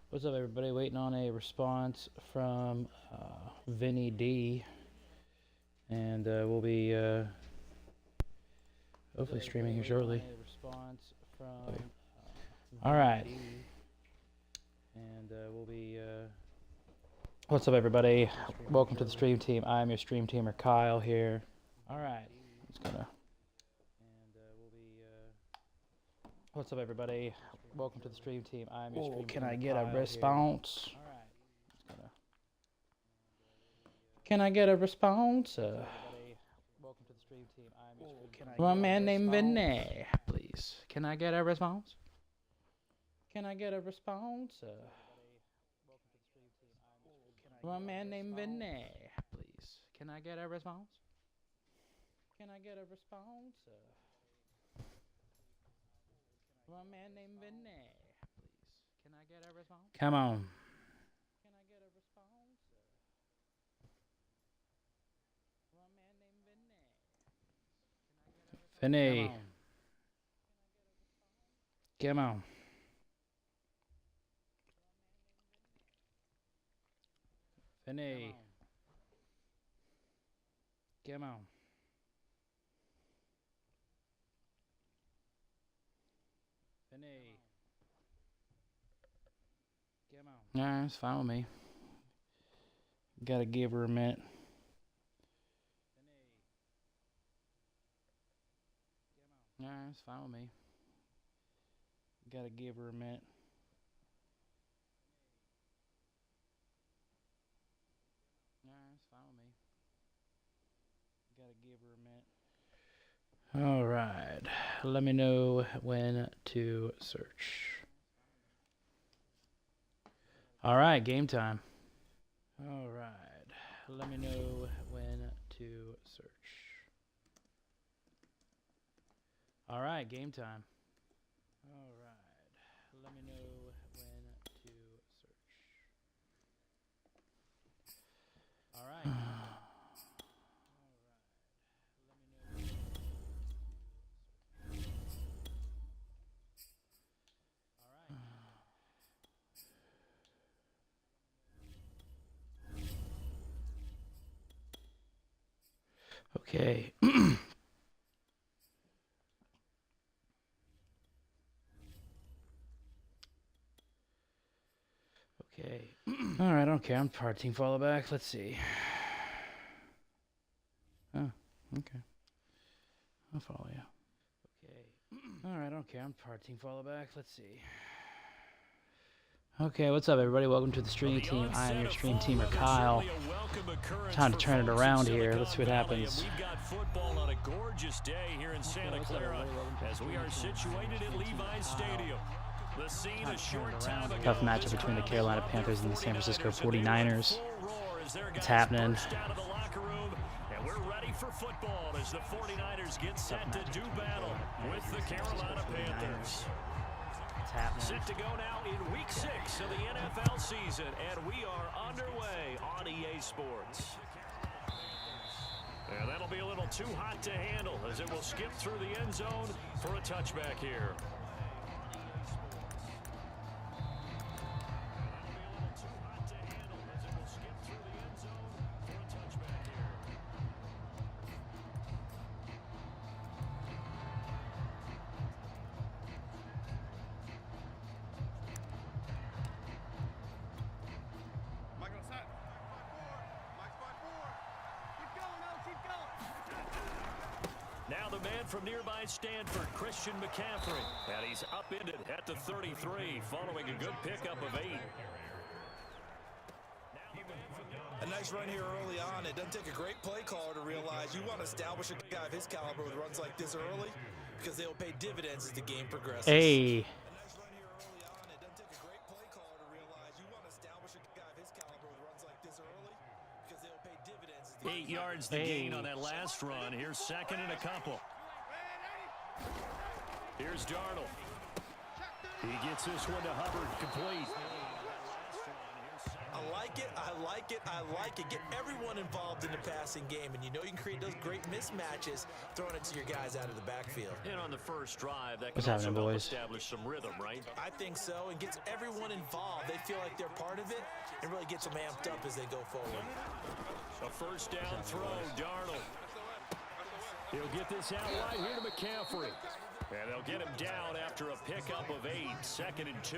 What's up, everybody? Waiting on a response from Vinny D, and we'll be hopefully streaming here shortly. All right, and we'll be. What's up, everybody? Welcome to the stream team. I'm your stream teamer, Kyle here. All right, just gonna. And we'll be. What's up, everybody? Welcome to the stream team. I'm your stream teamer. Can I get a response? All right. Just gonna. Can I get a response? Welcome to the stream team. I'm your stream teamer. One man named Vinny, please. Can I get a response? Can I get a response? One man named Vinny, please. Can I get a response? Can I get a response? One man named Vinny, please. Can I get a response? Come on. Can I get a response? One man named Vinny. Vinny. Come on. Vinny. Come on. Vinny. Come on. Nah, it's fine with me. Gotta give her a minute. Nah, it's fine with me. Gotta give her a minute. Nah, it's fine with me. Gotta give her a minute. All right. Let me know when to search. All right, game time. All right. Let me know when to search. All right, game time. All right. Let me know when to search. All right. Okay. Okay. All right, okay. I'm part team follow back. Let's see. Oh, okay. I'll follow you. Okay. All right, okay. I'm part team follow back. Let's see. Okay, what's up, everybody? Welcome to the stream team. I am your stream teamer, Kyle. Time to turn it around here. Let's see what happens. We've got football on a gorgeous day here in Santa Clara as we are situated at Levi's Stadium. The scene a short time ago. Tough matchup between the Carolina Panthers and the San Francisco 49ers. It's happening. And we're ready for football as the 49ers get set to do battle with the Carolina Panthers. Set to go now in week 6 of the NFL season, and we are underway on EA Sports. And that'll be a little too hot to handle as it will skip through the end zone for a touchback here. Now the man from nearby Stanford, Christian McCaffrey. And he's upended at the 33 following a good pickup of 8. A nice run here early on. It doesn't take a great play caller to realize you want to establish a guy of his caliber with runs like this early because they'll pay dividends as the game progresses. Hey. Eight yards the gain on that last run. Here's second and a couple. Here's Darnold. He gets this one to Hubbard, complete. I like it, I like it, I like it. Get everyone involved in the passing game, and you know you can create those great mismatches throwing it to your guys out of the backfield. And on the first drive, that What's can also happening, help boys? establish some rhythm, right? I think so, and gets everyone involved. They feel like they're part of it, and really gets them amped up as they go forward. A first down throw, Darnold. He'll get this out wide here to McCaffrey. And they'll get him down after a pickup of 8, 2nd and 2.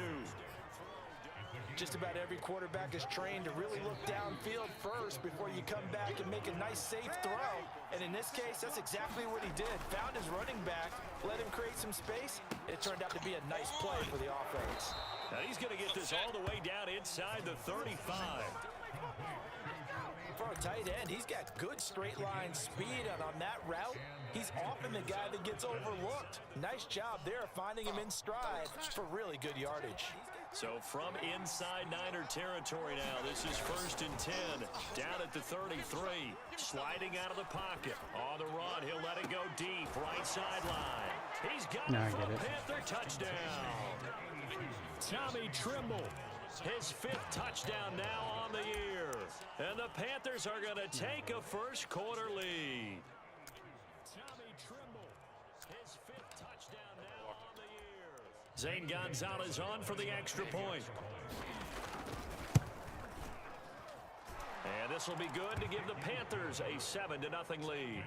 Just about every quarterback is trained to really look downfield first before you come back and make a nice, safe throw. And in this case, that's exactly what he did. Found his running back, let him create some space, and it turned out to be a nice play for the offense. Now he's going to get this all the way down inside the 35. For a tight end, he's got good straight line speed, and on that route, he's often the guy that gets overlooked. Nice job there finding him in stride for really good yardage. So from inside Niner territory now, this is 1st and 10, down at the 33, sliding out of the pocket. On the run, he'll let it go deep, right sideline. He's got it for a Panther touchdown. Tommy Tremble, his 5th touchdown now on the year. And the Panthers are going to take a first quarter lead. Tommy Tremble, his 5th touchdown now on the year. Zane Gonzalez on for the extra point. And this will be good to give the Panthers a 7-0 lead.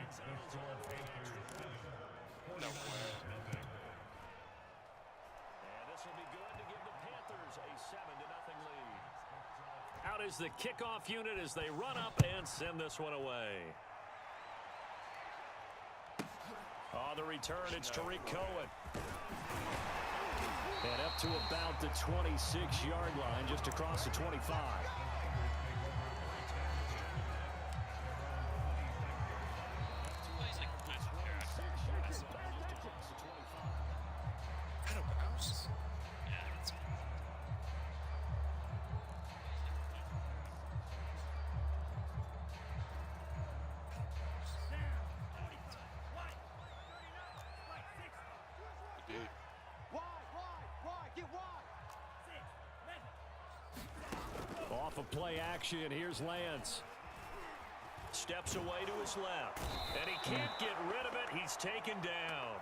Out is the kickoff unit as they run up and send this one away. On the return, it's Tariq Cohen. And up to about the 26-yard line, just across the 25. Off of play action, here's Lance. Steps away to his left, and he can't get rid of it. He's taken down.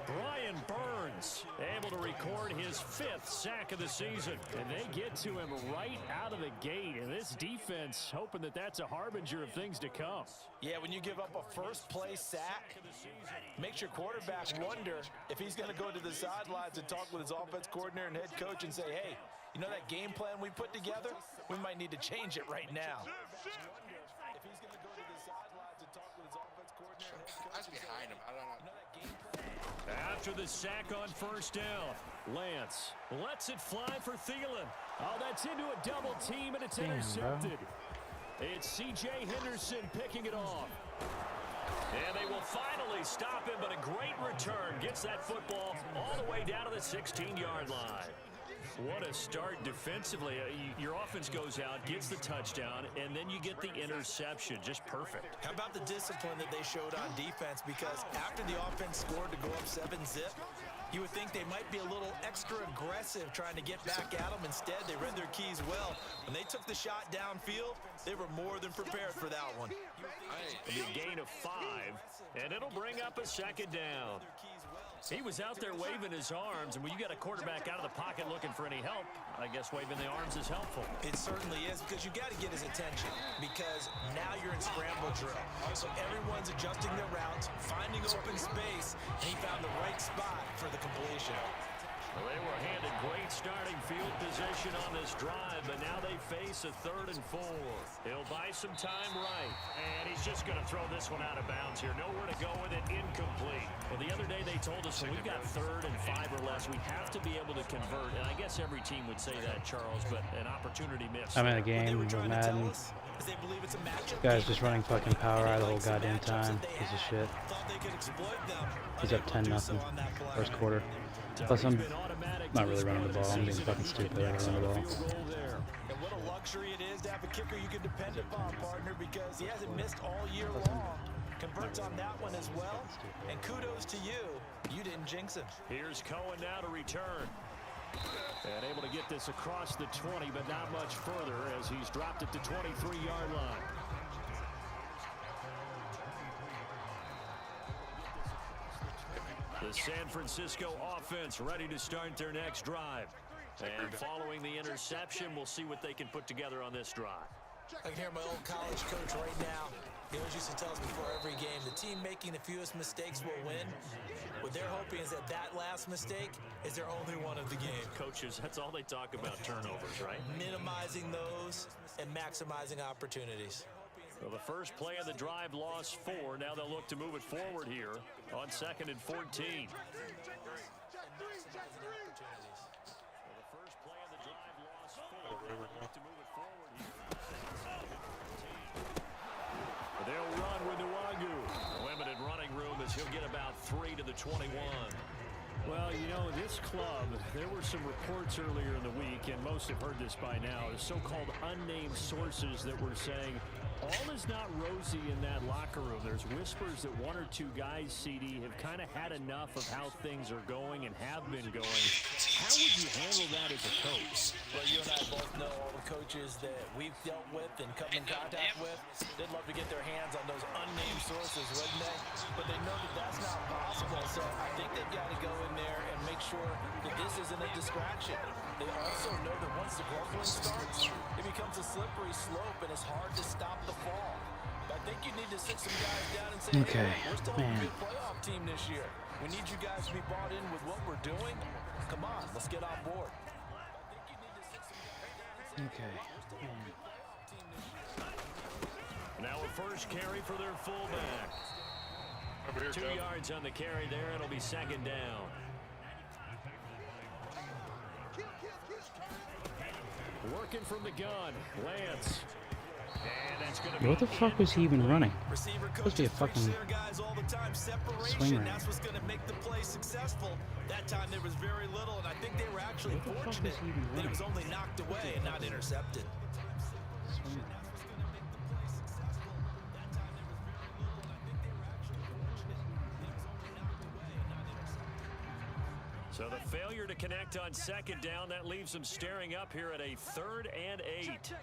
Brian Burns able to record his 5th sack of the season. And they get to him right out of the gate. And this defense hoping that that's a harbinger of things to come. Yeah, when you give up a first-play sack, makes your quarterback wonder if he's going to go to the sidelines and talk with his offense coordinator and head coach and say, hey, you know that game plan we put together? We might need to change it right now. If he's going to go to the sidelines and talk with his offense coordinator and head coach. I was behind him. I don't know. After the sack on first down, Lance lets it fly for Thielen. Oh, that's into a double team, and it's intercepted. It's C.J. Henderson picking it off. And they will finally stop him, but a great return gets that football all the way down to the 16-yard line. What a start defensively. Your offense goes out, gets the touchdown, and then you get the interception. Just perfect. How about the discipline that they showed on defense? Because after the offense scored to go up 7-zip, you would think they might be a little extra aggressive trying to get back at them. Instead, they read their keys well. When they took the shot downfield, they were more than prepared for that one. The gain of 5, and it'll bring up a 2nd down. He was out there waving his arms, and when you got a quarterback out of the pocket looking for any help, I guess waving the arms is helpful. It certainly is, because you got to get his attention, because now you're in scramble drill. So everyone's adjusting their routes, finding open space, and he found the right spot for the completion. Well, they were handed great starting field position on this drive, but now they face a 3rd and 4. He'll buy some time right, and he's just going to throw this one out of bounds here. Nowhere to go with it, incomplete. Well, the other day they told us when we've got 3rd and 5 or less, we have to be able to convert, and I guess every team would say that, Charles, but an opportunity missed. I'm in a game with Madden. Guy's just running fucking power out of the whole goddamn time. Piece of shit. He's up 10-0. First quarter. Plus, I'm not really running the ball. I'm being fucking stupid. I gotta run the ball. And what a luxury it is to have a kicker you can depend upon, partner, because he hasn't missed all year long. Converts on that one as well. And kudos to you. You didn't jinx him. Here's Cohen now to return. And able to get this across the 20, but not much further as he's dropped it to 23-yard line. The San Francisco offense ready to start their next drive. And following the interception, we'll see what they can put together on this drive. I can hear my old college coach right now. He always used to tell us before every game, the team making the fewest mistakes will win. What they're hoping is that that last mistake is their only one of the game. Coaches, that's all they talk about, turnovers, right? Minimizing those and maximizing opportunities. Well, the first play of the drive lost 4. Now they'll look to move it forward here on 2nd and 14. They'll run with Nwangu. Limited running room as he'll get about 3 to the 21. Well, you know, this club, there were some reports earlier in the week, and most have heard this by now, the so-called unnamed sources that were saying all is not rosy in that locker room. There's whispers that 1 or 2 guys, CD, have kind of had enough of how things are going and have been going. How would you handle that as a coach? Well, you and I both know all the coaches that we've dealt with and come in contact with. They'd love to get their hands on those unnamed sources, wouldn't they? But they know that that's not possible, so I think they've got to go in there and make sure that this isn't a distraction. They also know that once the grumbling starts, it becomes a slippery slope, and it's hard to stop the fall. But I think you need to sit some guys down and say, okay, hey, we're still a good playoff team this year. We need you guys to be bought in with what we're doing. Come on, let's get on board. Okay. Now a first carry for their fullback. 2 yards on the carry there. It'll be 2nd down. Working from the gun, Lance. And that's going to be What the fuck was he even running? Supposed to be a fucking swing route. That's what's going to make the play successful. That time there was very little, and I think they were actually fortunate that it was only knocked away and not intercepted. So the failure to connect on 2nd down, that leaves them staring up here at a 3rd and 8.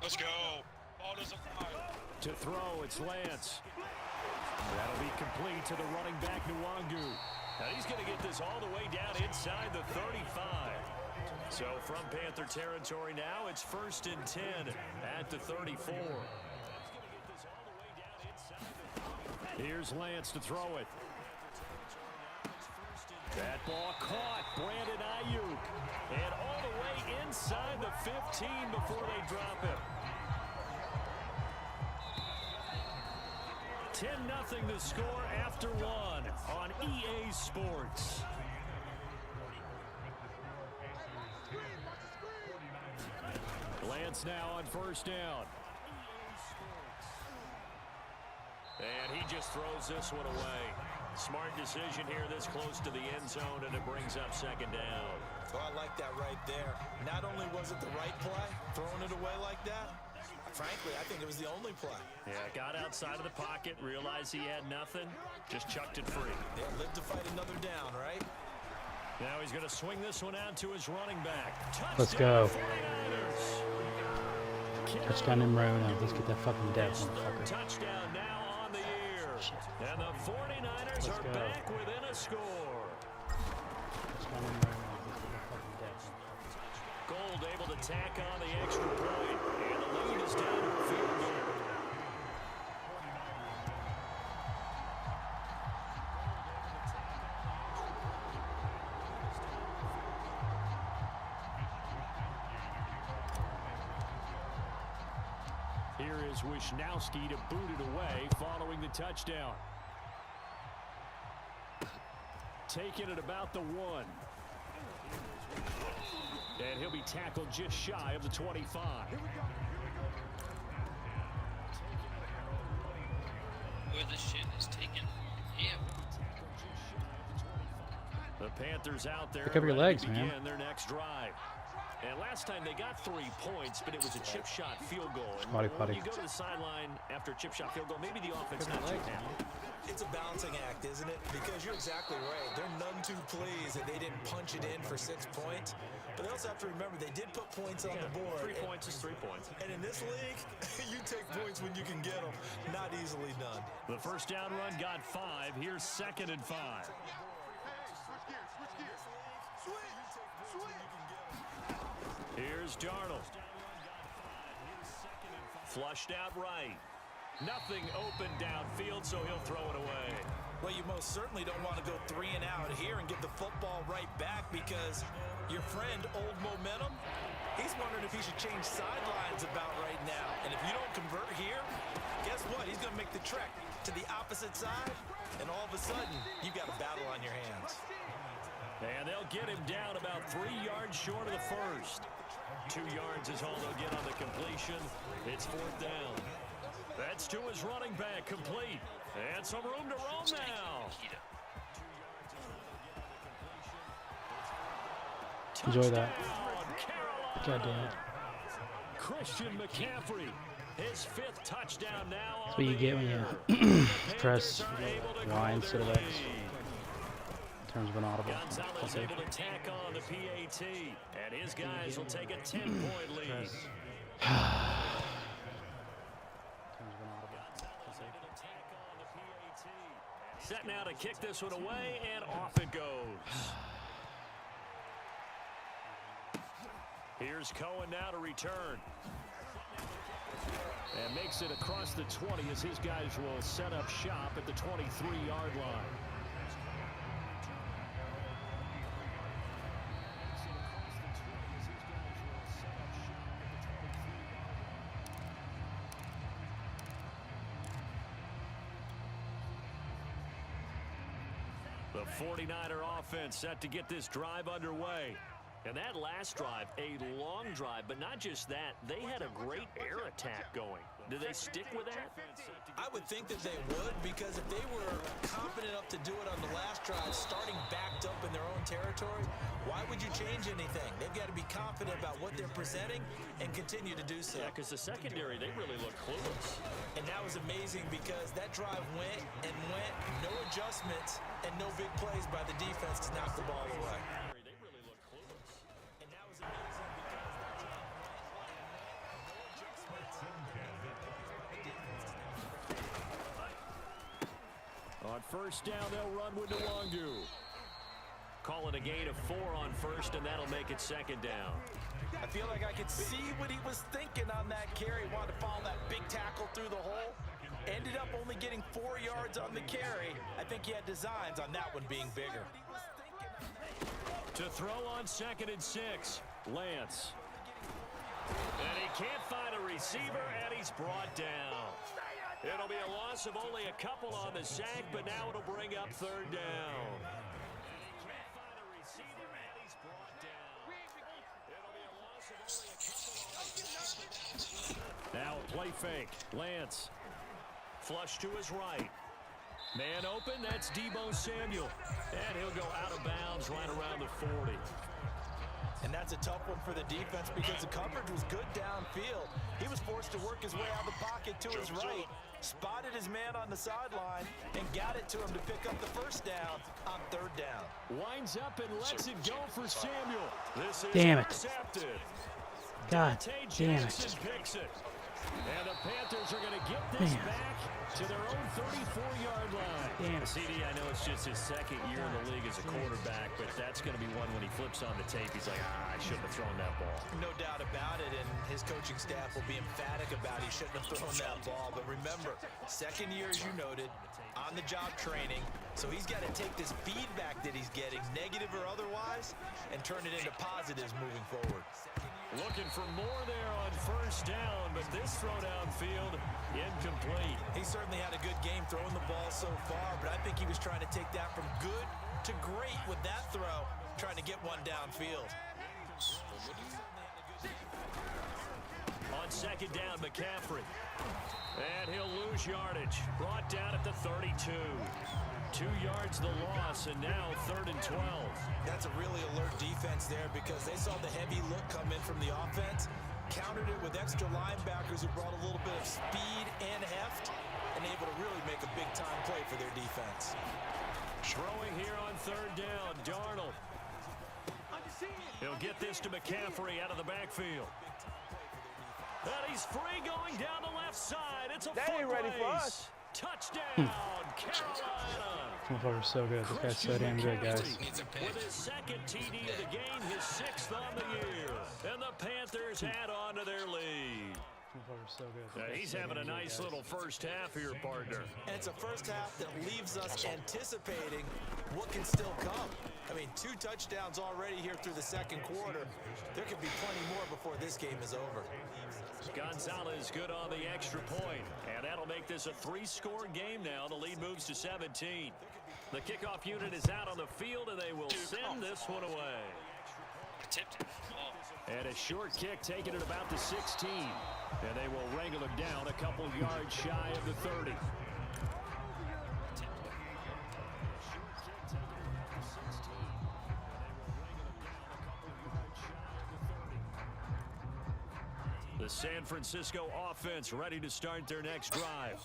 Let's go. Ball doesn't lie. To throw, it's Lance. That'll be complete to the running back, Nwangu. Now he's going to get this all the way down inside the 35. So from Panther territory now, it's 1st and 10 at the 34. Here's Lance to throw it. That ball caught, Brandon Ayuk. And all the way inside the 15 before they drop it. 10-0 the score after 1 on EA Sports. Lance now on 1st down. And he just throws this one away. Smart decision here this close to the end zone, and it brings up 2nd down. Well, I like that right there. Not only was it the right play, throwing it away like that, frankly, I think it was the only play. Yeah, got outside of the pocket, realized he had nothing, just chucked it free. Yeah, lived to fight another down, right? Now he's going to swing this one out to his running back. Touchdown, Let's go. 49ers. Touchdown in row now. Let's get that fucking death, motherfucker. Touchdown now on the year. And the 49ers are back within a score. Touchdown in row now. Let's get that fucking death. Gold able to tack on the extra point. And the lead is down to a field goal. Here is Wisnowski to boot it away following the touchdown. Taking it about the 1. And he'll be tackled just shy of the 25. Where the shit is taking him. The Panthers out there. Pick up your ready legs, to begin man. their next drive. And last time they got 3 points, but it was a chip shot field goal. And Potty, when potty. you go to the sideline after a chip shot field goal, maybe the offense not too happy. It's a balancing act, isn't it? Because you're exactly right. They're none too pleased that they didn't punch it in for 6 points. But they also have to remember they did put points on the board. 3 points is 3 points. And in this league, you take points when you can get them. Not easily done. The first down run got 5. Here's 2nd and 5. Here's Darnold. Flushed out right. Nothing open downfield, so he'll throw it away. Well, you most certainly don't want to go 3 and out here and give the football right back because your friend, Old Momentum, he's wondering if he should change sidelines about right now. And if you don't convert here, guess what? He's going to make the trek to the opposite side, and all of a sudden, you've got a battle on your hands. And they'll get him down about 3 yards short of the first. 2 yards is all they'll get on the completion. It's 4th down. That's to his running back, complete. And some room to roam now. Enjoy that. Touchdown, God damn it. Christian McCaffrey, his 5th touchdown now. That's what you get when you press Y instead of X. In terms of an audible. Gonzalez able to tack on the PAT, and his guys will take a 10-point lead. Set now to kick this one away, and off it goes. Here's Cohen now to return. And makes it across the 20 as his guys will set up shop at the 23-yard line. The 49er offense set to get this drive underway. And that last drive, a long drive, but not just that. They had a great air attack going. Do they stick with that? I would think that they would, because if they were confident enough to do it on the last drive, starting backed up in their own territory, why would you change anything? They've got to be confident about what they're presenting and continue to do so. Yeah, because the secondary, they really look clueless. And that was amazing because that drive went and went, no adjustments, and no big plays by the defense to knock the ball away. They really look clueless. And that was amazing because that drive went and went. On first down, they'll run with Nwangwu. Call it a gain of 4 on first, and that'll make it 2nd down. I feel like I could see what he was thinking on that carry. Wanted to follow that big tackle through the hole. Ended up only getting 4 yards on the carry. I think he had designs on that one being bigger. To throw on 2nd and 6, Lance. And he can't find a receiver, and he's brought down. It'll be a loss of only a couple on the sack, but now it'll bring up 3rd down. Now play fake. Lance. Flush to his right. Man open, that's Deebo Samuel. And he'll go out of bounds right around the 40. And that's a tough one for the defense because the coverage was good downfield. He was forced to work his way out of the pocket to his right, spotted his man on the sideline, and got it to him to pick up the first down on 3rd down. Winds up and lets it go for Samuel. This is Damn it. intercepted. God Dante damn Jackson it. picks it. And the Panthers are going to get this back to their own 34-yard line. Damn it. CD, I know it's just his 2nd year in the league as a quarterback, but that's going to be one when he flips on the tape. He's like, I shouldn't have thrown that ball. No doubt about it, and his coaching staff will be emphatic about he shouldn't have thrown that ball. But remember, 2nd year, as you noted, on-the-job training, so he's got to take this feedback that he's getting, negative or otherwise, and turn it into positives moving forward. Looking for more there on first down, but this throw downfield, incomplete. He certainly had a good game throwing the ball so far, but I think he was trying to take that from good to great with that throw, trying to get one downfield. On second down, McCaffrey. And he'll lose yardage. Brought down at the 32. 2 yards the loss, and now 3rd and 12. That's a really alert defense there because they saw the heavy look come in from the offense, countered it with extra linebackers who brought a little bit of speed and heft, and able to really make a big-time play for their defense. Throwing here on 3rd down, Darnold. He'll get this to McCaffrey out of the backfield. And he's free going down the left side. It's a foot ready for race. us. Touchdown, Carolina. This motherfucker's so good. This guy's so damn good, guys. With his second TD of the game, his 6th on the year. And the Panthers add on to their lead. So good. He's having a nice little first half here, partner. And it's a first half that leaves us anticipating what can still come. I mean, 2 touchdowns already here through the second quarter. There could be plenty more before this game is over. Gonzalez good on the extra point. And that'll make this a 3-score game now. The lead moves to 17. The kickoff unit is out on the field, and they will send this one away. Tipped it. And a short kick taken at about the 16. And they will wrangle him down a couple yards shy of the 30. The San Francisco offense ready to start their next drive.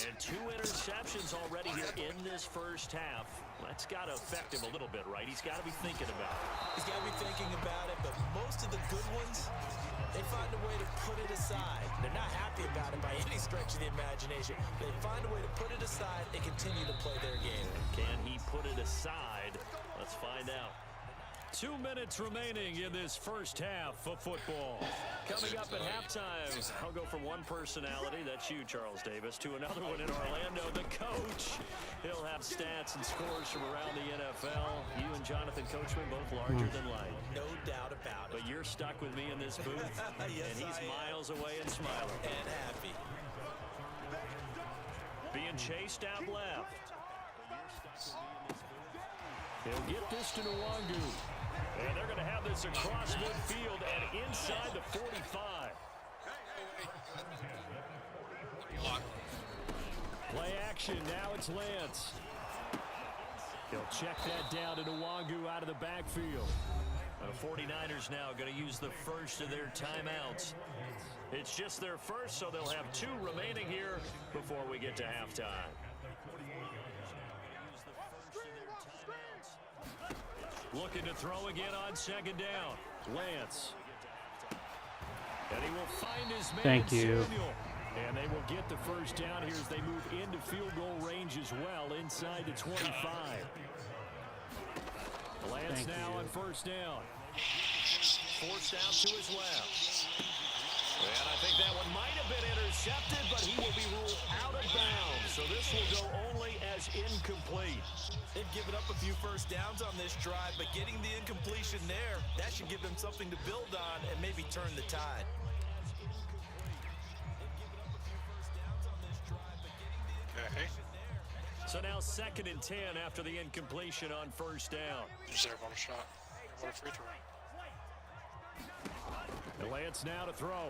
And 2 interceptions already here in this first half. That's got to affect him a little bit, right? He's got to be thinking about it. He's got to be thinking about it, but most of the good ones, they find a way to put it aside. They're not happy about it by any stretch of the imagination. They find a way to put it aside and continue to play their game. Can he put it aside? Let's find out. 2 minutes remaining in this first half of football. Coming up at halftime, I'll go from one personality, that's you, Charles Davis, to another one in Orlando, the coach. He'll have stats and scores from around the NFL. You and Jonathan Coachman, both larger than life. No doubt about it. But you're stuck with me in this booth, Yes, and he's I am. miles away and smiling. And happy. Being chased out left. He'll get this to Nwangu. And they're going to have this across midfield and inside the 45. Play action. Now it's Lance. He'll check that down to Nwangu out of the backfield. The 49ers now going to use the first of their timeouts. It's just their first, so they'll have 2 remaining here before we get to halftime. Looking to throw again on second down. Lance. And he will find his man, Thank you. Samuel. And they will get the first down here as they move into field goal range as well, inside the 25. Lance now on first down. Forced out to his left. And I think that one might have been intercepted, but he will be ruled out of bounds. So this will go only as incomplete. They've given up a few first downs on this drive, but getting the incompletion there, that should give them something to build on and maybe turn the tide. Okay. So now 2nd and 10 after the incompletion on first down. Just there, one shot. What a free throw. Lance now to throw.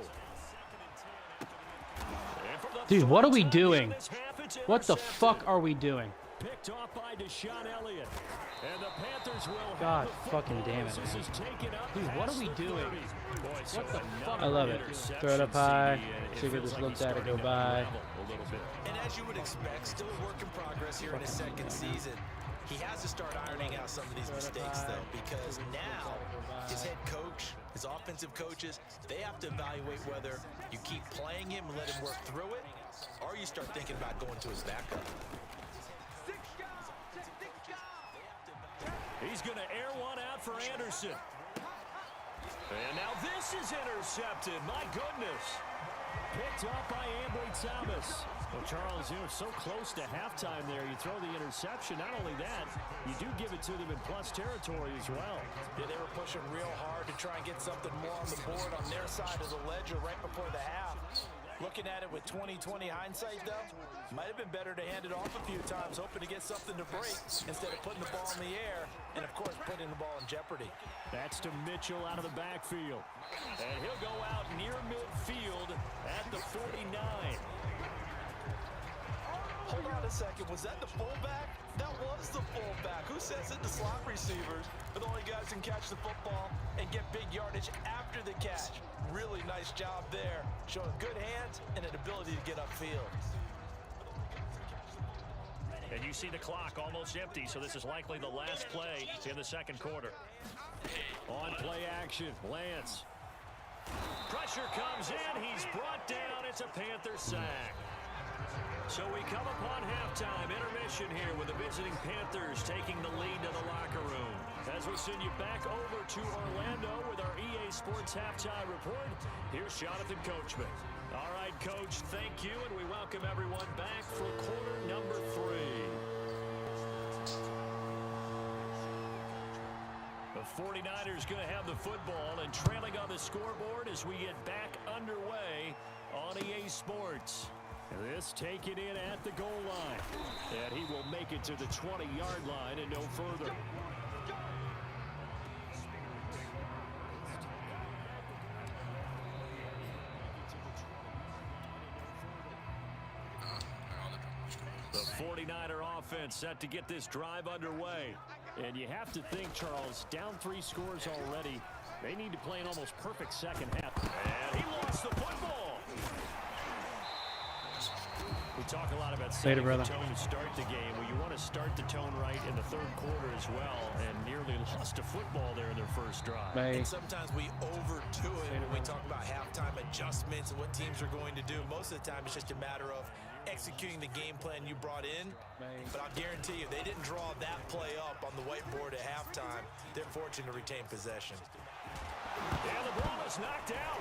Dude, what are we doing? What the fuck are we doing? Picked off by Deshaun Elliott. And the Panthers will God fucking damn it. This is taken up Dude, what are we past the doing? 30. Boy, so What the fuck? another I love it. interception, Throw it up high. CD, and it See if we feels just like looked he's at it go starting to by. unravel a little bit. And as you would expect, still a work in progress here in his second season. He has to start ironing out some of these mistakes, though, because now his head coach, his offensive coaches, they have to evaluate whether you keep playing him and let him work through it, or you start thinking about going to his backup. He's going to air one out for Anderson. And now this is intercepted. My goodness. Picked up by Ambry Thomas. Well, Charles, you know, so close to halftime there. You throw the interception. Not only that, you do give it to them in plus territory as well. Yeah, they were pushing real hard to try and get something more on the board on their side of the ledger right before the half. Looking at it with 20/20 hindsight, though, might have been better to hand it off a few times, hoping to get something to break instead of putting the ball in the air and, of course, putting the ball in jeopardy. That's to Mitchell out of the backfield. And he'll go out near midfield 49. Hold on a second. Was that the fullback? That was the fullback. Who says it? The slot receivers are the only guys who can catch the football and get big yardage after the catch. Really nice job there. Showing good hands and an ability to get upfield. And you see the clock almost empty, so this is likely the last play in the second quarter. On play action, Lance. Pressure comes in. He's brought down. It's a Panther sack. So we come upon halftime, intermission here with the visiting Panthers taking the lead to the locker room. As we send you back over to Orlando with our EA Sports Halftime Report, here's Jonathan Coachman. All right, Coach, thank you, and we welcome everyone back for quarter number 3. The 49ers going to have the football and trailing on the scoreboard as we get back underway on EA Sports. This taken in at the goal line. And he will make it to the 20-yard line and no further. The 49er offense set to get this drive underway. And you have to think, Charles, down 3 scores already. They need to play an almost perfect second half. And he lost the football. We talk a lot about setting the tone to start the game. Well, you want to start the tone right in the third quarter as well, and nearly lost a football there in their first drive. And sometimes we overdo it when we talk about halftime adjustments and what teams are going to do. Most of the time, it's just a matter of executing the game plan you brought in. But I'll guarantee you, they didn't draw that play up on the whiteboard at halftime. They're fortunate to retain possession. And the ball is knocked out.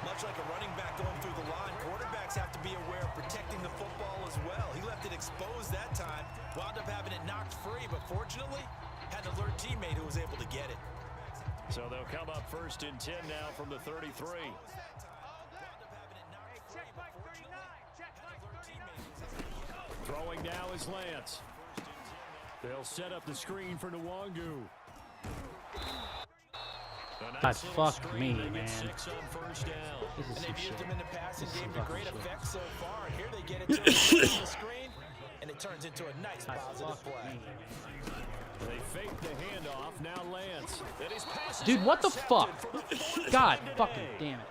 Much like a running back going through the line, quarterbacks have to be aware of protecting the football as well. He left it exposed that time, wound up having it knocked free, but fortunately, had an alert teammate who was able to get it. So they'll come up 1st and 10 now from the 33. Throwing now is Lance. They'll set up the screen for Nwangu. God, fuck me, man. 6 on first down. This is And some they've shit. used him in the passing This is game some to great fucking shit. effect so far. And here they get it to him on the screen, and it turns into a nice positive play. They fake the handoff. Now Lance. And his pass is Dude, what the intercepted fuck? for the 4th God time fucking today. damn it.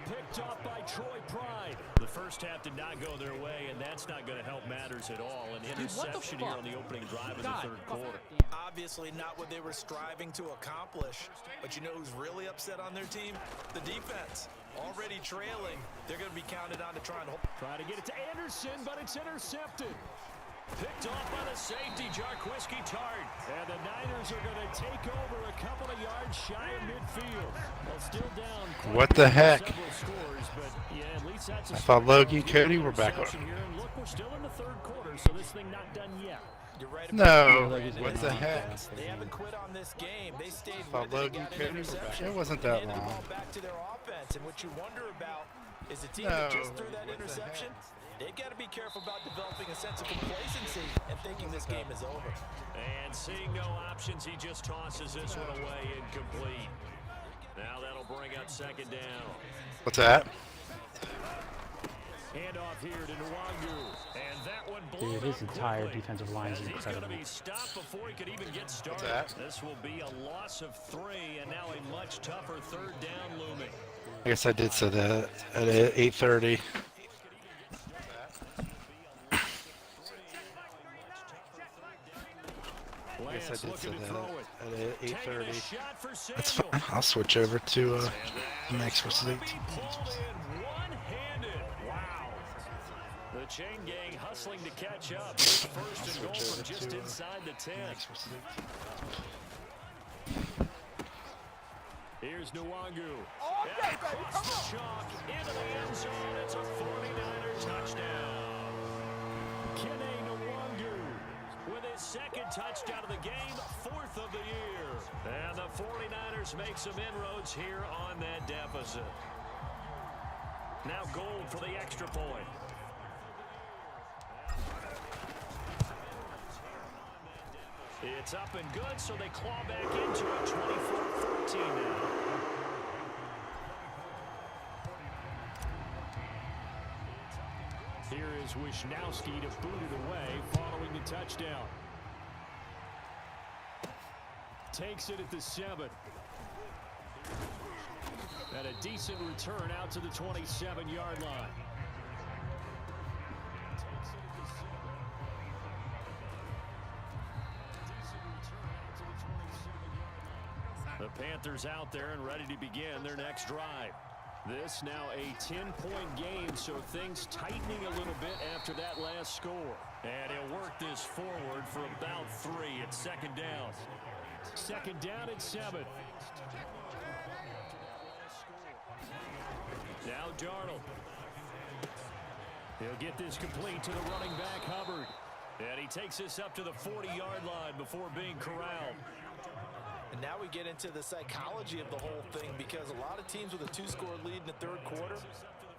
Picked off by Troy Pride. The first half did not go their way, and that's not going to help matters at all. An Dude, what the interception here fuck? on the opening drive of God the third fucking quarter. damn it. Obviously not what they were striving to accomplish. But you know who's really upset on their team? The defense. Already trailing. They're going to be counted on to try and hold. Try to get it to Anderson, but it's intercepted. Picked off by the safety, Jarquiski Tart. And the Niners are going to take over a couple of yards shy of midfield. Well, still down. What the heck? Several scores, but yeah, at least that's a I thought start. Logie Cody were back on. Interception here, and look, we're still in the third quarter, so this thing not done yet. You're right No, Brandon. what the heck? They haven't quit on this game. They stayed I thought with it. Logie Got an Cody were back. interception. It wasn't and that handed the long. ball back to their offense. And what you wonder about is the team No, that just threw that what the interception. They've got to be careful about developing a sense of complacency and thinking this game is over. And seeing no options, he just tosses this one away incomplete. Now that'll bring up 2nd down. What's that? Handoff here to Nwangu. And that one blown Dude, his up entire quickly, defensive line is as he's going to incredible. be stopped before he could even get started. that? This will be a loss of 3, and now a much tougher 3rd down looming. I guess I did say that at 8:30. I guess I Lance did say looking to that throw it. at Taking a 8:30. shot for That's Samuel. fine. I'll switch over to the next versus Pulled 18. in one-handed. Wow. The chain gang hustling to catch up. First and goal from just inside the 10. Here's Nwangu. And across the chalk into the end zone. It's a 49er touchdown. Kene Nwangu with his 2nd touchdown of the game, 4th of the year. And the 49ers make some inroads here on that deficit. Now Gold for the extra point. It's up and good, so they claw back into it, 24-14 now. Here is Wisnowski to boot it away following the touchdown. Takes it at the 7. And a decent return out to the 27-yard line. The Panthers out there and ready to begin their next drive. This now a 10-point game, so things tightening a little bit after that last score. And he'll work this forward for about 3 at 2nd down. 2nd down at 7. Now Darnold. He'll get this complete to the running back, Hubbard. And he takes this up to the 40-yard line before being corralled. And now we get into the psychology of the whole thing, because a lot of teams with a 2-score lead in the 3rd quarter,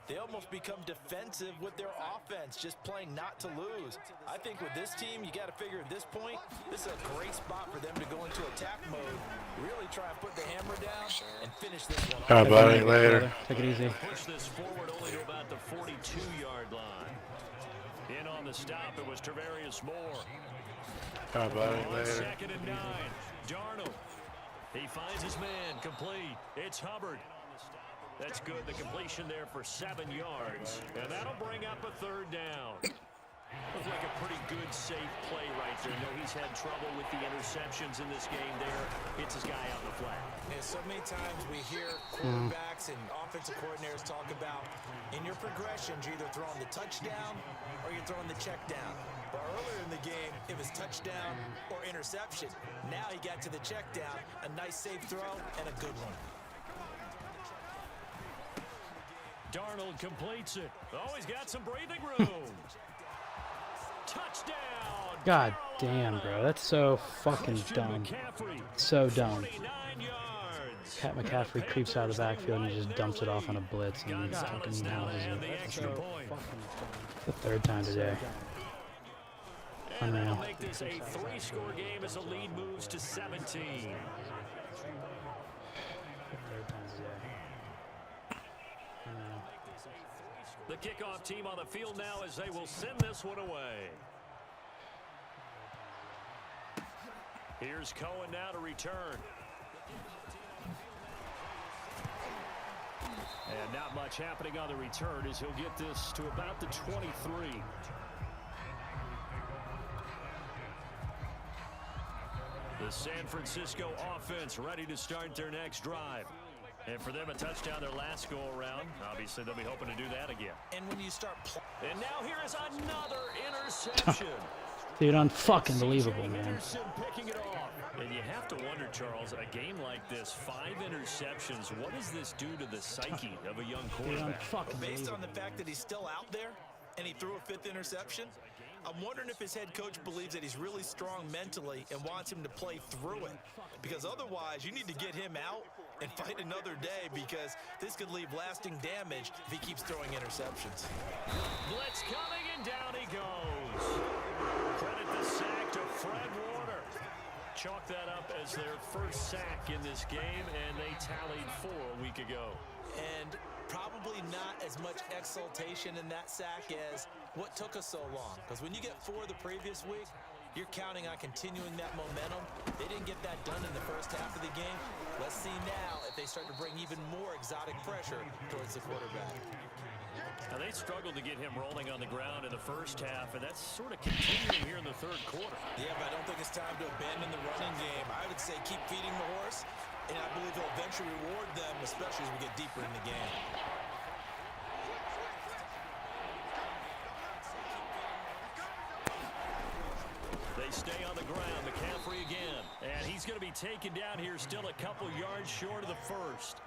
they almost become defensive with their offense, just playing not to lose. I think with this team, you got to figure at this point, this is a great spot for them to go into attack mode, really try and put the hammer down and finish this one off. All right, buddy. Later. Take it easy. Push this forward only to about the 42-yard line. In on the stop, it was Travarius Moore. All right, buddy. On Later. 2nd and 9, Darnold. He finds his man, complete. It's Hubbard. That's good, the completion there for 7 yards. And that'll bring up a 3rd down. Looks like a pretty good, safe play right there. No, he's had trouble with the interceptions in this game there. Hits his guy out in the flat. And so many times we hear quarterbacks and offensive coordinators talk about, in your progressions, you're either throwing the touchdown or you're throwing the check down. But earlier in the game, it was touchdown or interception. Now he got to the check down, a nice safe throw, and a good one. Darnold completes it. Oh, he's got some breathing room. Touchdown. God damn, bro. That's so fucking dumb. McCaffrey, So dumb. 49 yards. Pat McCaffrey creeps out of the backfield and he just dumps it off on a blitz and Gonzalez fucking now houses and it. the extra point. The 3rd time today. And that'll Unreal. make this a 3-score game as the lead moves to 17. The 3rd time today. Unreal. The kickoff team on the field now as they will send this one away. Here's Cohen now to return. And not much happening on the return as he'll get this to about the 23. The San Francisco offense ready to start their next drive. And for them, a touchdown their last go-around. Obviously, they'll be hoping to do that again. And when you start And now here is another interception. Dude, unfucking believable, man. Henderson picking it off. And you have to wonder, Charles, a game like this, 5 interceptions, what does this do to the psyche of a young Dude, quarterback? unfucking based on believable. the fact that he's still out there and he threw a 5th interception, I'm wondering if his head coach believes that he's really strong mentally and wants him to play through it. Because otherwise, you need to get him out and fight another day, because this could leave lasting damage if he keeps throwing interceptions. Blitz coming, and down he goes. Credit the sack to Fred Warner. Chalk that up as their first sack in this game, and they tallied 4 a week ago. And probably not as much exultation in that sack as what took us so long. Because when you get 4 the previous week, you're counting on continuing that momentum. They didn't get that done in the first half of the game. Let's see now if they start to bring even more exotic pressure towards the quarterback. Now, they struggled to get him rolling on the ground in the first half, and that's sort of continuing here in the 3rd quarter. Yeah, but I don't think it's time to abandon the running game. I would say keep feeding the horse, and I believe they'll eventually reward them, especially as we get deeper in the game. They stay on the ground. McCaffrey again. And he's going to be taken down here, still a couple yards short of the first.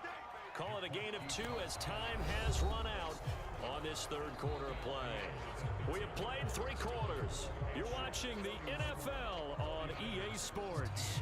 Call it a gain of 2 as time has run out on this 3rd quarter of play. We have played 3 quarters. You're watching the NFL on EA Sports.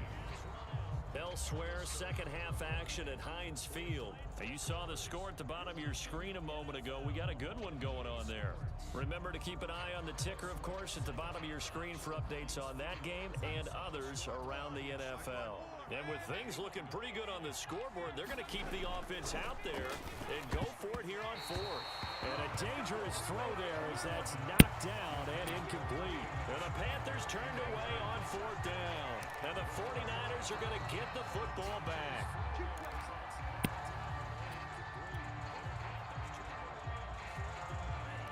Elsewhere, second half action at Heinz Field. Now, you saw the score at the bottom of your screen a moment ago. We got a good one going on there. Remember to keep an eye on the ticker, of course, at the bottom of your screen for updates on that game and others around the NFL. And with things looking pretty good on the scoreboard, they're going to keep the offense out there and go for it here on fourth. And a dangerous throw there as that's knocked down and incomplete. And the Panthers turned away on fourth down. And the 49ers are going to get the football back.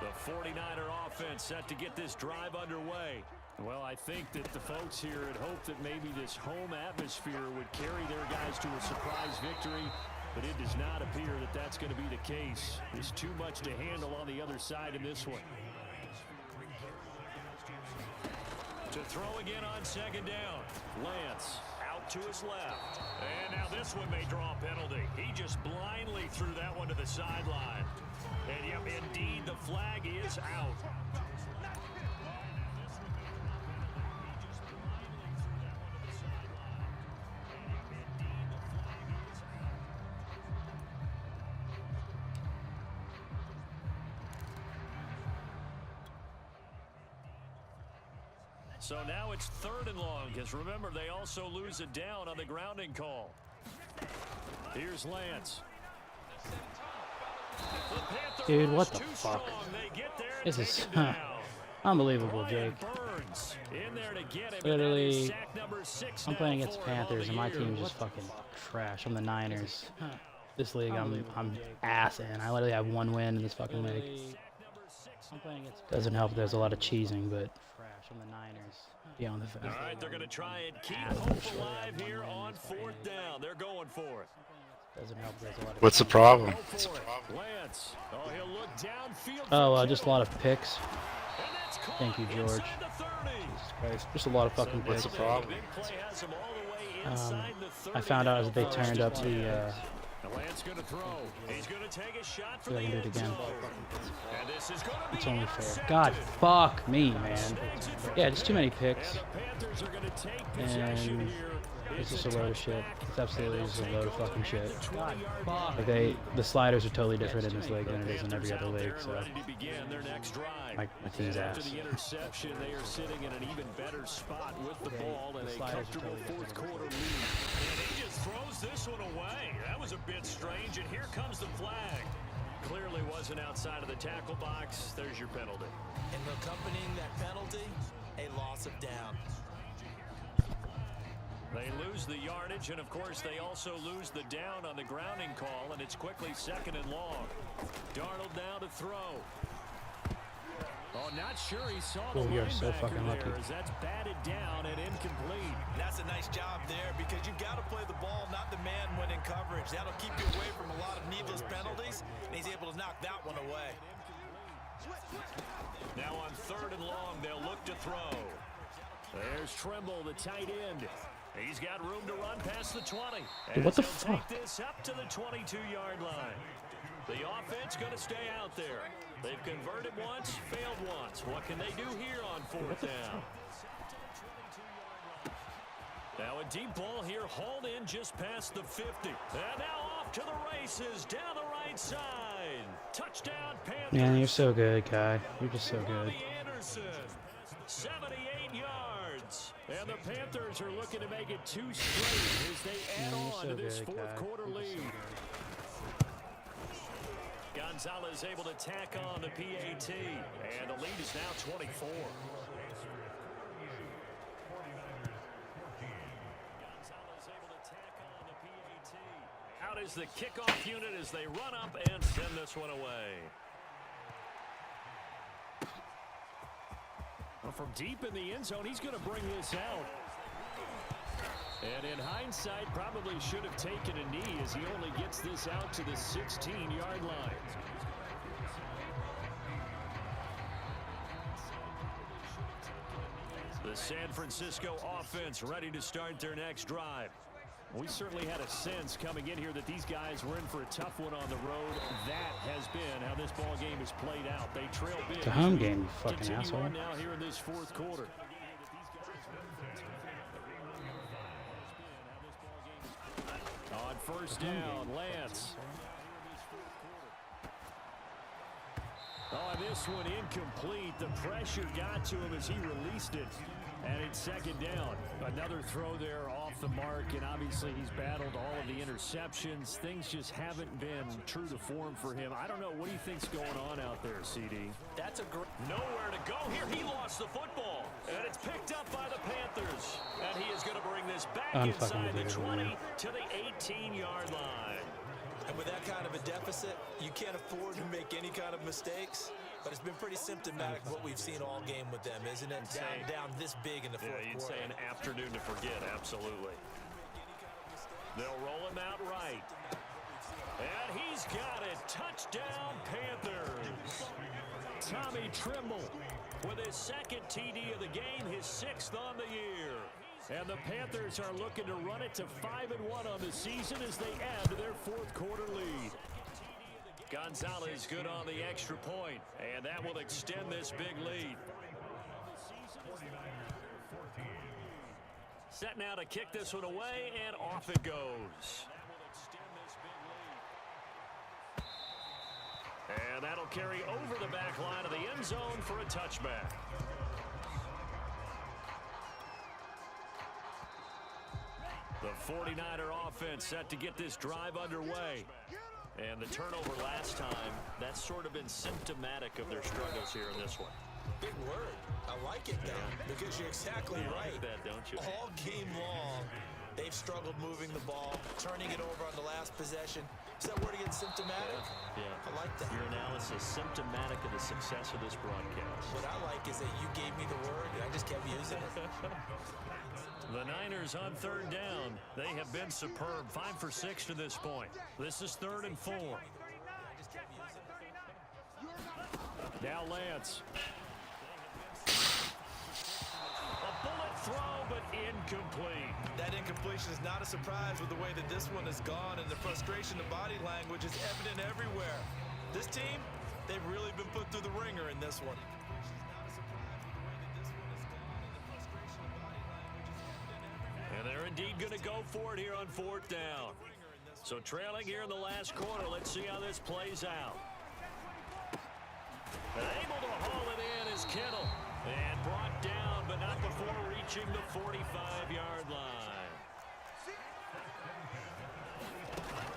The 49er offense set to get this drive underway. Well, I think that the folks here had hoped that maybe this home atmosphere would carry their guys to a surprise victory, but it does not appear that that's going to be the case. There's too much to handle on the other side in this one. To throw again on second down. Lance out to his left. And now this one may draw a penalty. He just blindly threw that one to the sideline. And yep, indeed, the flag is out. So now it's 3rd and long, because remember, they also lose it down on the grounding call. Here's Lance. Dude, what the fuck? This is unbelievable, Jake. Literally, I'm playing against Panthers, and my team is just fucking trash. I'm the Niners. This league, I'm ass in. I literally have 1 win in this fucking league. Doesn't help. There's a lot of cheesing, but from the Niners. Beyond the fact. All right, they're going to try and keep hope alive here on 4th down. They're going for it. Doesn't help. There's a lot of What's the problem? Lance. Oh, he'll look downfield. Oh, just a lot of picks. Thank you, George. Jesus Christ. Just a lot of fucking picks. What's the problem? I found out as they turned up the Lance going to throw. He's going to take a shot for see if I can do it again. And this is going to be It's only fair. God, fuck me, man. Yeah, just too many picks. And it's just a load of shit. It's absolutely just a load of fucking shit. Like the sliders are totally different in this league than it is in every other league. So my team's ass. The interception, they are sitting in an even better spot with the ball and a comfortable 4th quarter lead. And he just throws this one away. That was a bit strange, and here comes the flag. Clearly wasn't outside of the tackle box. There's your penalty. And accompanying that penalty, a loss of down. They lose the yardage, and of course they also lose the down on the grounding call, and it's quickly 2nd and long. Darnold now to throw. Oh, not sure he saw the we are so fucking lucky. as that's batted down and incomplete. That's a nice job there because you've got to play the ball, not the man when in coverage. That'll keep you away from a lot of needless penalties, and he's able to knock that one away. Now on 3rd and long, they'll look to throw. There's Trimble, the tight end. He's got room to run past the 20. Dude, what the fuck? Take this up to the 22-yard line. The offense going to stay out there. They've converted once, failed once. What can they do here on 4th down? Now a deep ball here, hauled in just past the 50. And now off to the races, down the right side. Touchdown, Panthers. Man, you're so good, Kai. You're just so good. Robbie Anderson, 78 yards. And the Panthers are looking to make it 2 straight as they add on to this 4th quarter lead. Gonzalez able to tack on the PAT, and the lead is now 24. Gonzalez able to tack on the PAT. Out is the kickoff unit as they run up and send this one away. Well, from deep in the end zone, he's going to bring this out. And in hindsight, probably should have taken a knee as he only gets this out to the 16-yard line. The San Francisco offense ready to start their next drive. We certainly had a sense coming in here that these guys were in for a tough one on the road. That has been how this ball game has played out. They trail big. It's a home game, you fucking asshole. Now here in this 4th quarter. On 1st down, Lance. Oh, and this one incomplete. The pressure got to him as he released it. And it's second down. Another throw there off the mark, and obviously he's battled all of the interceptions. Things just haven't been true to form for him. I don't know. What do you think's going on out there, CD? That's a great... Nowhere to go here. He lost the football. And it's picked up by the Panthers. And he is going to bring this back inside the 20 to the 18-yard line. And with that kind of a deficit, you can't afford to make any kind of mistakes. But it's been pretty symptomatic of what we've seen all game with them, isn't it? Down this big in the fourth quarter. You'd say an afternoon to forget, absolutely. They'll roll him out right. And he's got it. Touchdown, Panthers. Tommy Tremble with his second TD of the game, his 6th on the year. And the Panthers are looking to run it to 5-1 on the season as they add to their fourth quarter lead. Gonzalez good on the extra point, and that will extend this big lead. Set now to kick this one away, and off it goes. And that'll carry over the back line of the end zone for a touchback. The 49er offense set to get this drive underway. And the turnover last time, that's sort of been symptomatic of their struggles here in this one. Big word. I like it, though, because you're exactly right. You like that, don't you? All game long, they've struggled moving the ball, turning it over on the last possession. Is that word again, symptomatic? Yeah. I like that. Your analysis, symptomatic of the success of this broadcast. What I like is that you gave me the word, and I just kept using it. The Niners on third down. They have been superb. 5 for 6 to this point. This is 3rd and 4. Now Lance. A bullet throw, but incomplete. That incompletion is not a surprise with the way that this one has gone, and the frustration of body language is evident everywhere. This team, they've really been put through the ringer in this one. And they're indeed going to go for it here on 4th down. So trailing here in the last quarter. Let's see how this plays out. And able to haul it in is Kittle. And brought down, but not before reaching the 45-yard line.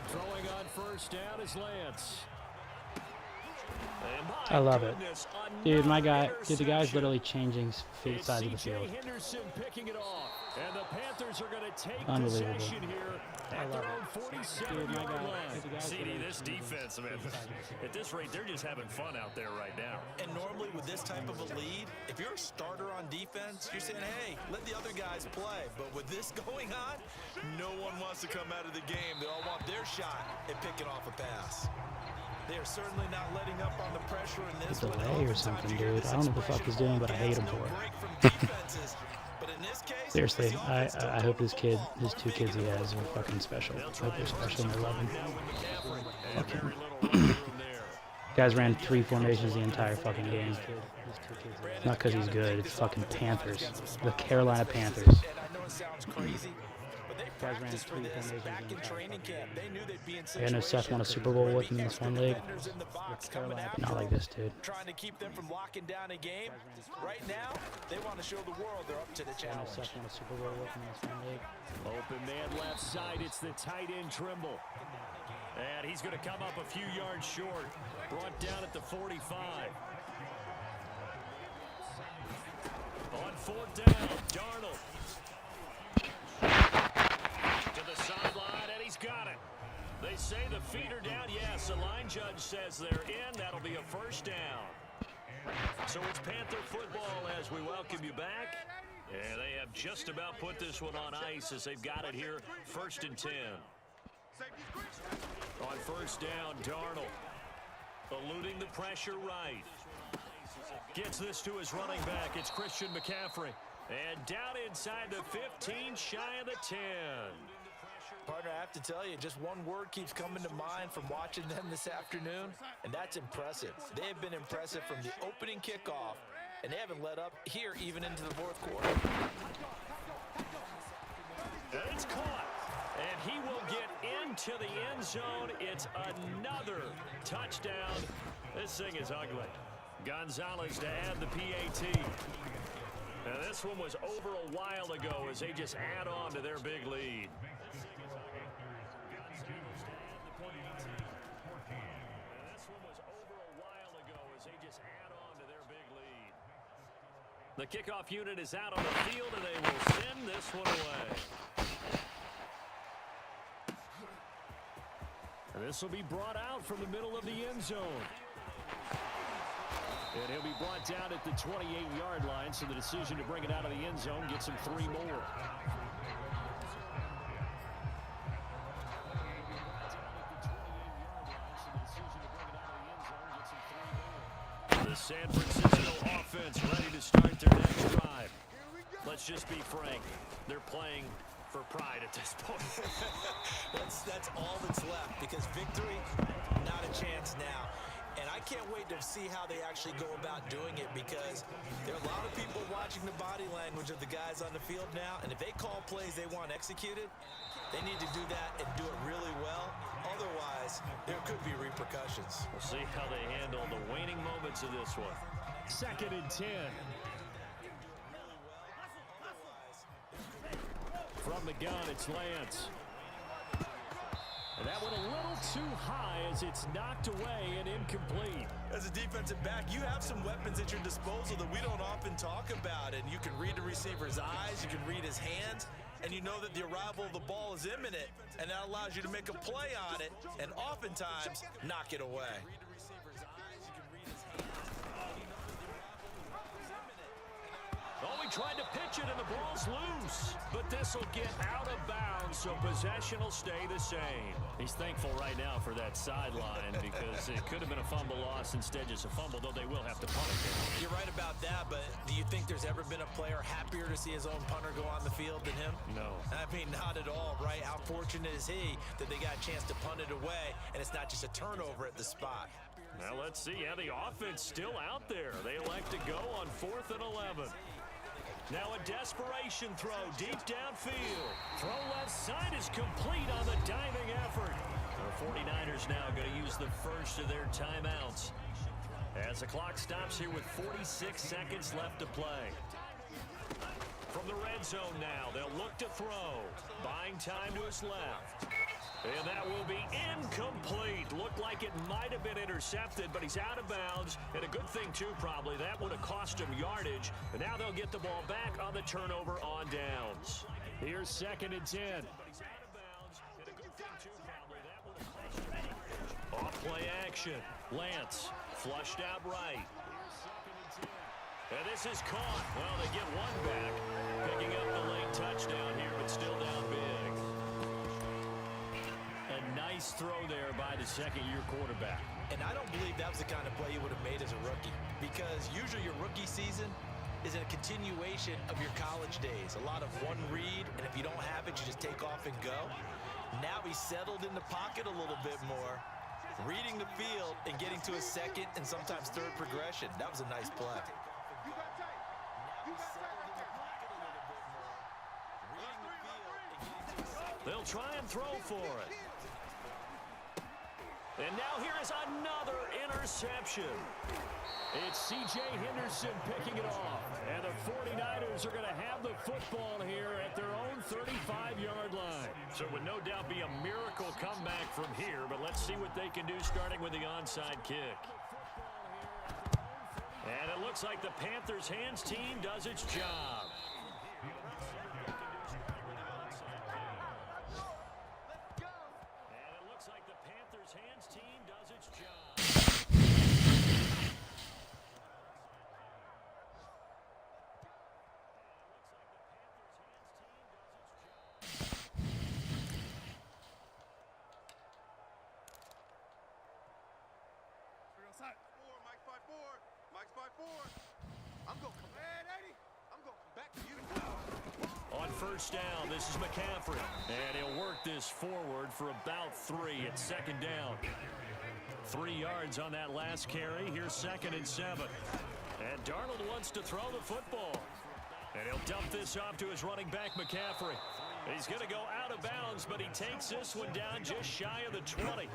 Throwing on 1st down is Lance. I love it. Dude, the guy's literally changing sides of the field. Henderson picking it off. And the Panthers are going to take Unbelievable. possession here at their own 47-yard line. CD, this defense, man, at this rate, they're just having fun out there right now. And normally with this type of a lead, if you're a starter on defense, you're saying, hey, let the other guys play. But with this going on, no one wants to come out of the game. They all want their shot at picking off a pass. They are certainly not letting up on the pressure in this one. Delay or something, dude. I don't know what the fuck he's doing, but I hate him for it. Seriously, I hope his 2 kids he has are fucking special. I hope they're special and they love him. Fuck him. Guys ran 3 formations the entire fucking game. Not because he's good, it's fucking Panthers. The Carolina Panthers. And I know it sounds crazy, but they practiced for this back in training camp. They knew they'd be in I know Seth won a Super Bowl with him in this one league. Not like this, dude. Trying to keep them from locking down a game. Right now, they want to show the world they're up to the challenge. Seth won a Super Bowl with him in this one league. Open man left side, it's the tight end Trimble. And he's going to come up a few yards short. Brought down at the 45. On 4th down, Darnold. To the sideline, and he's got it. They say the feet are down. Yes, the line judge says they're in. That'll be a 1st down. So it's Panther football as we welcome you back. And they have just about put this one on ice as they've got it here, 1st and 10. On 1st down, Darnold. Eluding the pressure right. Gets this to his running back. It's Christian McCaffrey. And down inside the 15, shy of the 10. Partner, I have to tell you, just one word keeps coming to mind from watching them this afternoon, and that's impressive. They have been impressive from the opening kickoff, and they haven't let up here even into the 4th quarter. And it's caught. And he will get into the end zone. It's another touchdown. This thing is ugly. Gonzalez to add the PAT. Now this one was over a while ago as they just add on to their big lead. The kickoff unit is out on the field, and they will send this one away. And this will be brought out from the middle of the end zone. And he'll be brought down at the 28-yard line, so the decision to bring it out of the end zone gets him 3 more. The San Francisco offense ready to start their next drive. Let's just be frank. They're playing for pride at this point. That's all that's left, because victory, not a chance now. And I can't wait to see how they actually go about doing it, because there are a lot of people watching the body language of the guys on the field now, and if they call plays they want executed, they need to do that and do it really well. Otherwise, there could be repercussions. We'll see how they handle the waning moments of this one. 2nd and 10. From the gun, it's Lance. And that one a little too high as it's knocked away and incomplete. As a defensive back, you have some weapons at your disposal that we don't often talk about. And you can read the receiver's eyes, you can read his hands, and you know that the arrival of the ball is imminent. And that allows you to make a play on it and oftentimes knock it away. Oh, he tried to pitch it and the ball's loose. But this will get out of bounds, so possession will stay the same. He's thankful right now for that sideline because it could have been a fumble loss, instead just a fumble, though they will have to punt it. You're right about that, but do you think there's ever been a player happier to see his own punter go on the field than him? No. I mean, not at all, right? How fortunate is he that they got a chance to punt it away, and it's not just a turnover at the spot. Now let's see how the offense still out there. They elect to go on 4th and 11. Now a desperation throw deep downfield. Throw left side is complete on the diving effort. The 49ers now going to use the first of their timeouts as the clock stops here with 46 seconds left to play. From the red zone now, they'll look to throw. Buying time to his left. And that will be incomplete. Looked like it might have been intercepted, but he's out of bounds. And a good thing, too, probably. That would have cost him yardage. And now they'll get the ball back on the turnover on downs. Here's 2nd and 10. Off-play action. Lance flushed out right. And this is caught. Well, they get one back. Picking up the late touchdown here, but still down big. Nice throw there by the second-year quarterback. And I don't believe that was the kind of play you would have made as a rookie, because usually your rookie season is a continuation of your college days. A lot of one read, and if you don't have it, you just take off and go. Now he's settled in the pocket a little bit more, reading the field and getting to a second and sometimes third progression. That was a nice play. They'll try and throw for it. And now here is another interception. It's C.J. Henderson picking it off. And the 49ers are going to have the football here at their own 35-yard line. So it would no doubt be a miracle comeback from here, but let's see what they can do starting with the onside kick. And it looks like the Panthers' hands team does its job. On first down, this is McCaffrey. And he'll work this forward for about 3 at 2nd down. 3 yards on that last carry. Here's 2nd and 7. And Darnold wants to throw the football. And he'll dump this off to his running back, McCaffrey. He's going to go out of bounds, but he takes this one down just shy of the 20.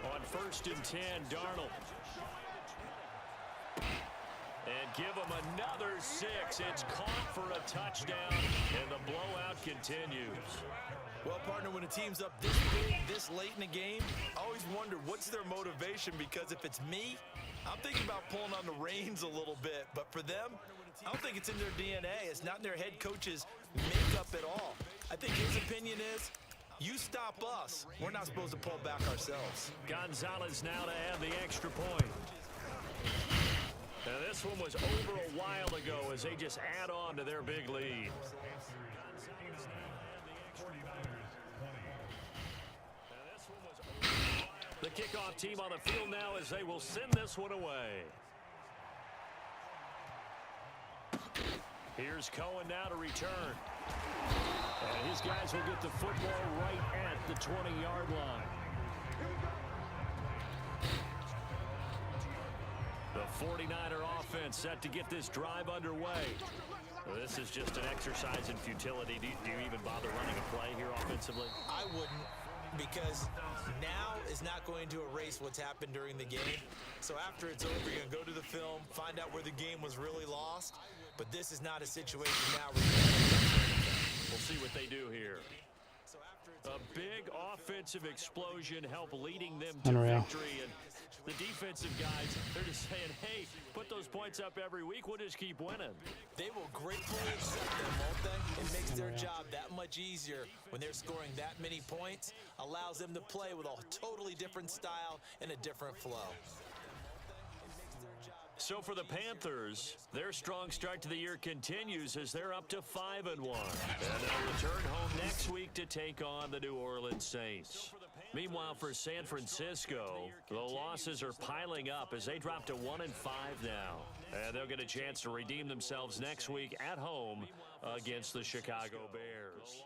On 1st and 10, Darnold. And give him another 6. It's caught for a touchdown, and the blowout continues. Well, partner, when a team's up this big, this late in the game, I always wonder what's their motivation, because if it's me, I'm thinking about pulling on the reins a little bit. But for them, I don't think it's in their DNA. It's not in their head coach's makeup at all. I think his opinion is, you stop us. We're not supposed to pull back ourselves. Gonzalez now to add the extra point. Now this one was over a while ago as they just add on to their big lead. The kickoff team on the field now as they will send this one away. Here's Cohen now to return. And his guys will get the football right at the 20-yard line. The 49er offense set to get this drive underway. Well, this is just an exercise in futility. Do you even bother running a play here offensively? I wouldn't, because now is not going to erase what's happened during the game. So after it's over, you're going to go to the film, find out where the game was really lost. But this is not a situation now where we'll see what they do here. A big offensive explosion helped leading them to victory. And the defensive guys, they're just saying, hey, put those points up every week. We'll just keep winning. They will gratefully accept them, won't they? It makes their job that much easier when they're scoring that many points. Allows them to play with a totally different style and a different flow. So for the Panthers, their strong start to the year continues as they're up to 5-1. And they'll return home next week to take on the New Orleans Saints. Meanwhile, for San Francisco, the losses are piling up as they drop to 1-5 now. And they'll get a chance to redeem themselves next week at home against the Chicago Bears.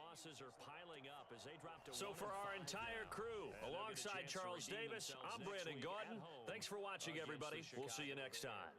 So for our entire crew, alongside Charles Davis, I'm Brandon Gaudin. Thanks for watching, everybody. We'll see you next time.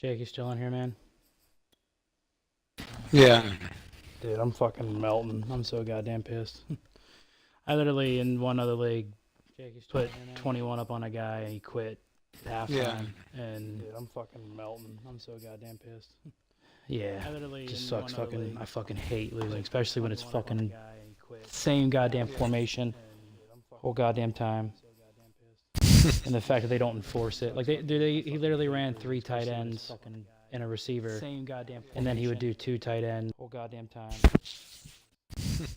Jake, you still in here, man? Yeah. Dude, I'm fucking melting. I'm so goddamn pissed. I literally, in one other league, put 21 up on a guy and he quit at halftime. And dude, I'm fucking melting. I'm so goddamn pissed. Yeah, just sucks fucking. I fucking hate losing, especially when it's fucking same goddamn formation whole goddamn time. And the fact that they don't enforce it, like he literally ran 3 tight ends and a receiver, and then he would do 2 tight ends whole goddamn time.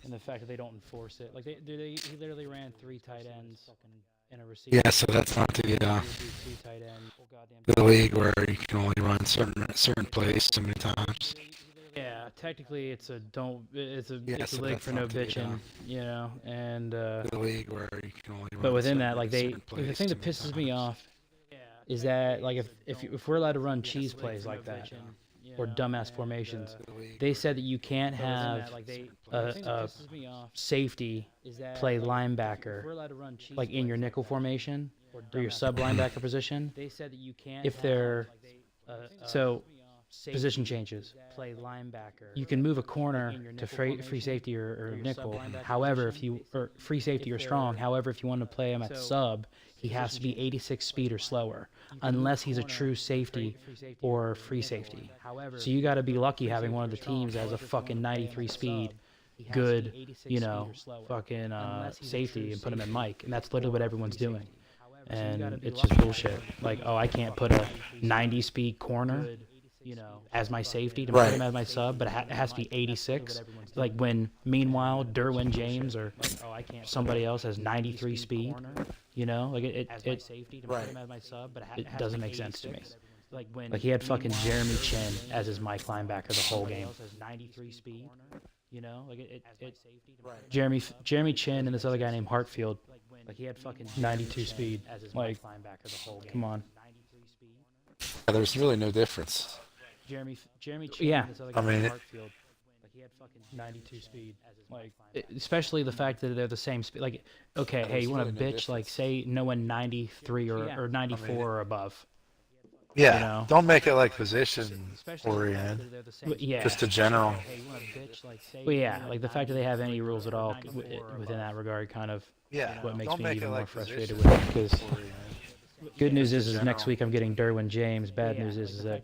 And the fact that they don't enforce it, like he literally ran 3 tight ends and a receiver. Yeah, so that's not the league where you can only run certain plays so many times. Yeah, technically it's a so league that's for no not the, bitching, you know, and The league where you can only run but within that, certain- like certain the plays thing so that many pisses me times. off is that like if we're allowed to run cheese plays like that or dumbass formations, they said that you can't have a safety play linebacker like in your nickel formation or your sub linebacker position if they're so position changes. Play linebacker. You can move a corner to free safety or nickel. However, if you or free safety or strong. However, if you want to play him at sub, he has to be 86 speed or slower, unless he's a true safety or free safety. So you got to be lucky having one of the teams that has a fucking 93 speed, good, you know, fucking safety and put him at Mike, and that's literally what everyone's doing. And it's just bullshit. Like, oh, I can't put a 90 speed corner as my safety to put him as my sub, but it has to be 86. Like when, meanwhile, Derwin James or somebody else has 93 speed. You know, like it doesn't make sense to me. Like he had fucking Jeremy Chin as his Mike linebacker the whole game. You know, like Jeremy Chin and this other guy named Hartfield. Like he had fucking 92 speed. Like, come on. Yeah, there's really no difference. Jeremy Chin. Yeah, I mean, Hartfield. Like he had fucking 92 speed. Like, especially the fact that they're the same speed. Like, okay, hey, you want to bitch? Like, say no one 93 or 94 or above. yeah, You know? don't make it like position oriented. Yeah. Just a general. Well, yeah, like the fact that they have any rules at all within that regard, kind of Yeah, what makes don't me make even it more like frustrated position with it. Because oriented. good news is next week I'm getting Derwin James. Bad news is that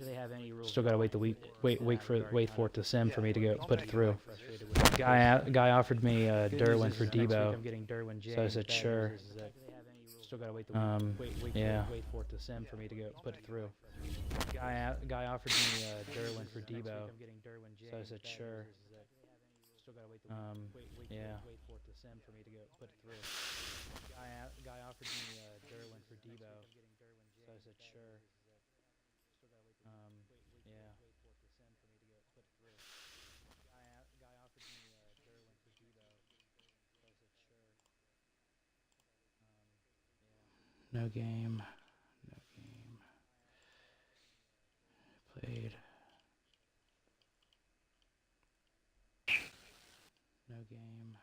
still gotta wait for it to sim for me to go put it through. Guy offered me Derwin for Debo, so I said sure. Yeah. Wait for it to sim for me to go put it through. Guy offered me Derwin for Debo, so I said sure. Yeah. Wait for it to sim for me to go put it through. Guy offered me Derwin for Debo, so I said sure. Yeah. Guy offered me Derwin for Debo, so I said sure. No game. Played. No game.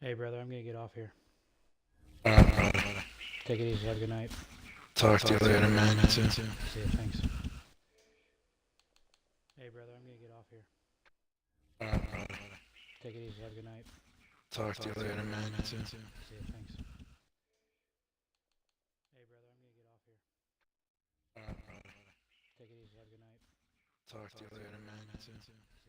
Hey, brother, I'm gonna get off here. Brother. Take it easy. Have a good night. Talk to you later, man. You too. See you. Thanks. Hey, brother, I'm gonna get off here. Brother. Take it easy. Have a good night. Talk to you later, man. You too. See you. Thanks. Hey, brother, I'm gonna get off here. Brother. Take it easy. Have a good night. Talk to you later, man. You too. See you.